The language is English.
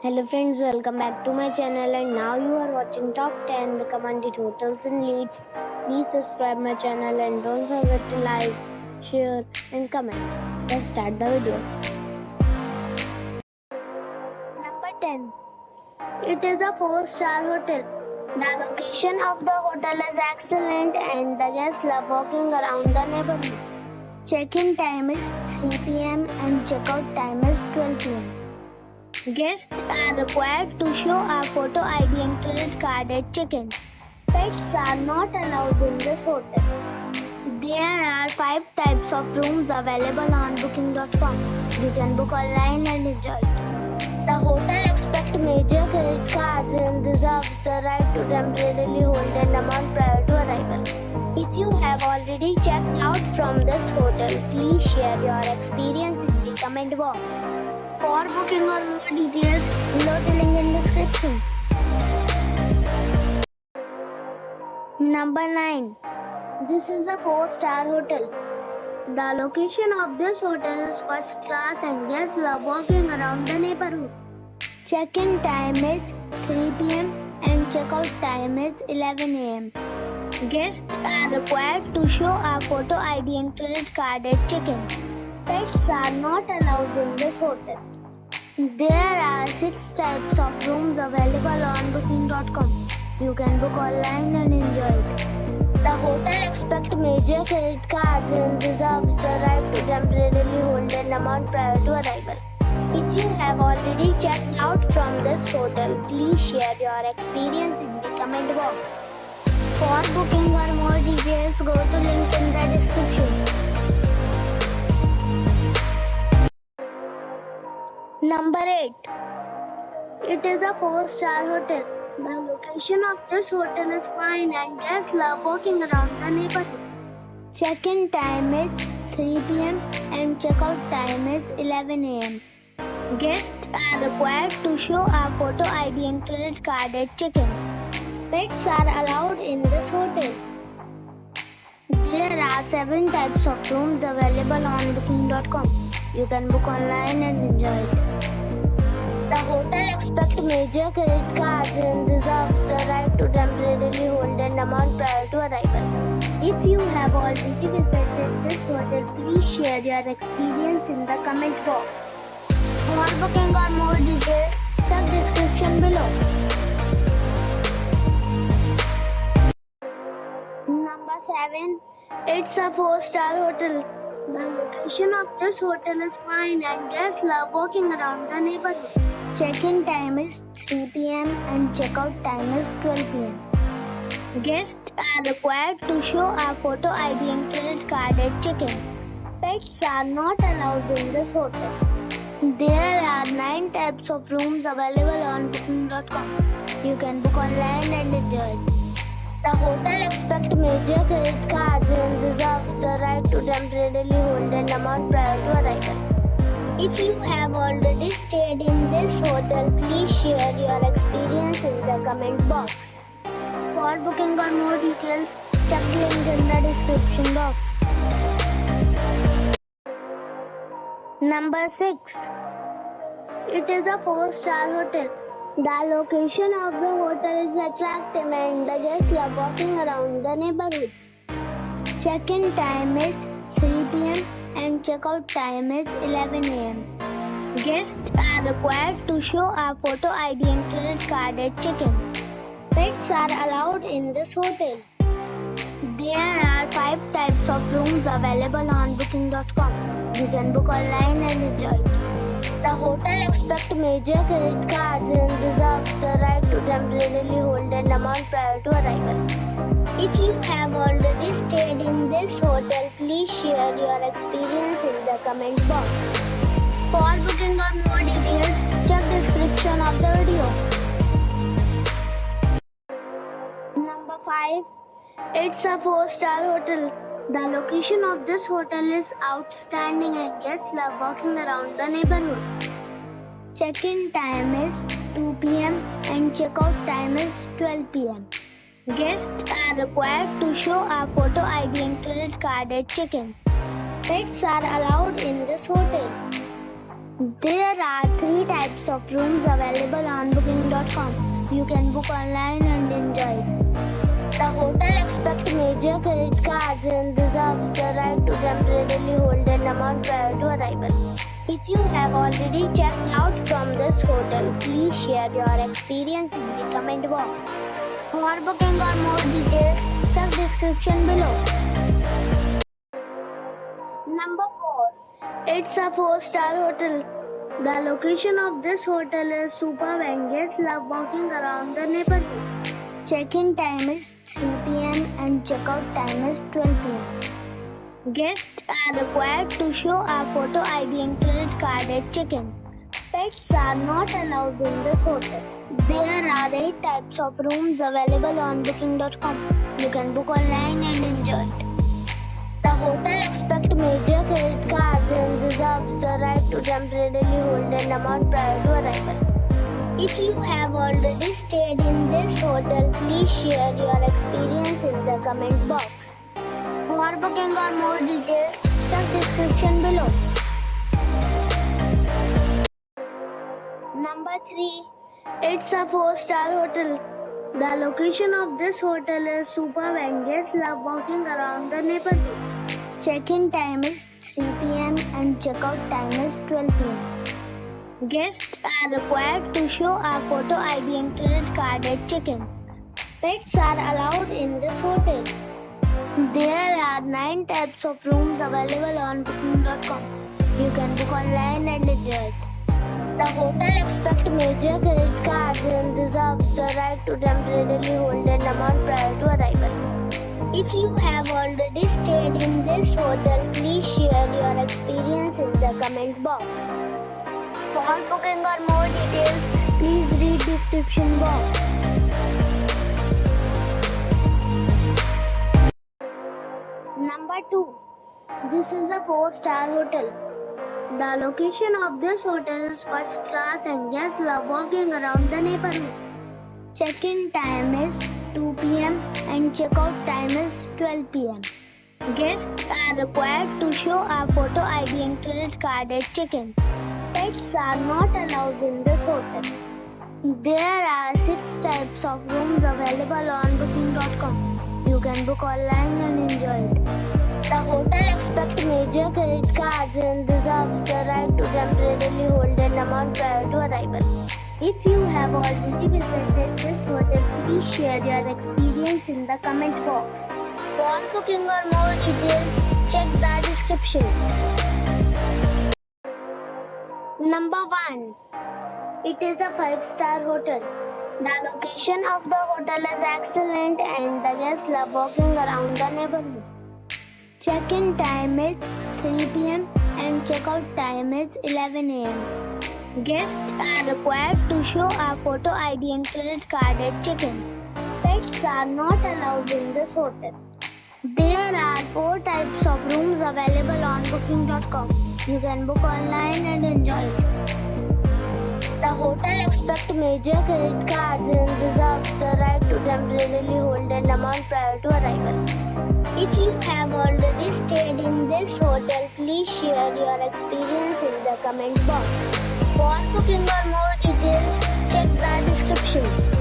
Hello friends, welcome back to my channel and now you are watching top 10 recommended hotels in Leeds. Please subscribe my channel and don't forget to like, share and comment. Let's start the video. Number 10. It is a 4-star hotel. The location of the hotel is excellent and the guests love walking around the neighborhood. Check-in time is 3 p.m. and check-out time is 12 p.m. Guests are required to show a photo ID and credit card at check-in. Pets are not allowed in this hotel. There are 5 types of rooms available on booking.com. You can book online and enjoy it. The hotel expects major credit cards and reserves the right to temporarily hold an amount prior to arrival. If you have already checked out from this hotel, please share your experience in the comment box. For booking or more details, below the link in description. Number 9. This is a 4-star hotel. The location of this hotel is first class and guests love walking around the neighborhood. Check-in time is 3 p.m. and check-out time is 11 a.m. Guests are required to show a photo ID and credit card at check-in. Pets are not allowed in this hotel. There are 6 types of rooms available on booking.com. You can book online and enjoy it. The hotel expects major credit cards and reserves the right to temporarily hold an amount prior to arrival. If you have already checked out from this hotel, please share your experience in the comment box. For booking or more details, go to link in the description. Number 8. It is a 4-star hotel. The location of this hotel is fine and guests love walking around the neighborhood. Check-in time is 3 p.m. and check-out time is 11 a.m. Guests are required to show a photo ID and credit card at check-in. Pets are allowed in this hotel. There are 7 types of rooms available on booking.com. You can book online and enjoy it. The hotel expects major credit cards and reserves the right to temporarily hold an amount prior to arrival. If you have already visited this hotel, please share your experience in the comment box. For booking or more details, check description below. Number 7. It's a 4-star hotel. The location of this hotel is fine and guests love walking around the neighborhood. Check-in time is 3 p.m. and check-out time is 12 p.m. Guests are required to show a photo ID and credit card at check-in. Pets are not allowed in this hotel. There are 9 types of rooms available on booking.com. You can book online and enjoy it. The hotel expects major credit cards and reserves the right to temporarily hold an amount prior to arrival. If you have already stayed in this hotel, please share your experience in the comment box. For booking or more details, check the link in the description box. Number 6. It is a 4-star hotel. The location of the hotel is attractive and the guests love walking around the neighborhood. Check-in time is 3 p.m. and check-out time is 11 a.m. Guests are required to show a photo ID and credit card at check-in. Pets are allowed in this hotel. There are 5 types of rooms available on booking.com. You can book online and enjoy it. The hotel expects major credit cards and reserves the right to temporarily hold an amount prior to arrival. If you have already stayed in this hotel, please share your experience in the comment box. For booking or more details, check the description of the video. Number 5. It's a 4-star hotel. The location of this hotel is outstanding and guests love walking around the neighborhood. Check-in time is 2 p.m. and check-out time is 12 p.m. Guests are required to show a photo ID and credit card at check-in. Pets are allowed in this hotel. There are 3 types types of rooms available on booking.com. You can book online and enjoy it. The hotel expects major credit cards and reserves the right to temporarily hold an amount prior to arrival. If you have already checked out from this hotel, please share your experience in the comment box. For booking or more details, check description below. Number 4. It's a 4-star hotel. The location of this hotel is superb and guests love walking around the neighborhood. Check-in time is 3 p.m. and check-out time is 12 p.m. Guests are required to show a photo ID and credit card at check-in. Pets are not allowed in this hotel. There are 8 types of rooms available on booking.com. You can book online and enjoy it. The hotel expects major credit cards and reserves the right to temporarily hold an amount prior to arrival. If you have already stayed in this hotel, please share your experience in the comment box. For booking or more details, check description below. Number 3. It's a 4-star hotel. The location of this hotel is superb and guests love walking around the neighborhood. Check-in time is 3 p.m. and check-out time is 12 p.m. Guests are required to show a photo ID and credit card at check-in. Pets are allowed in this hotel. There are 9 types of rooms available on booking.com. You can book online and enjoy it. The hotel expects major credit cards and reserves the right to temporarily hold an amount prior to arrival. If you have already stayed in this hotel, please share your experience in the comment box. For booking or more details, please read description box. Number 2. This is a 4-star hotel. The location of this hotel is first class and guests love walking around the neighborhood. Check-in time is 2 p.m. and check-out time is 12 p.m. Guests are required to show a photo ID and credit card at check-in. Pets are not allowed in this hotel. There are 6 types of rooms available on booking.com. You can book online and enjoy it. The hotel expects major credit cards and reserves the right to temporarily hold an amount prior to arrival. If you have already visited this hotel, please share your experience in the comment box. For booking or more details, check the description. Number 1. It is a 5-star hotel. The location of the hotel is excellent and the guests love walking around the neighborhood. Check-in time is 3 p.m. and check-out time is 11 a.m. Guests are required to show a photo ID and credit card at check-in. Pets are not allowed in this hotel. There are 4 types of rooms available on booking.com. You can book online and enjoy it. The hotel expects major credit cards and reserves the right to temporarily hold an amount prior to arrival. If you have already stayed in this hotel, please share your experience in the comment box. For booking or more details, check the description.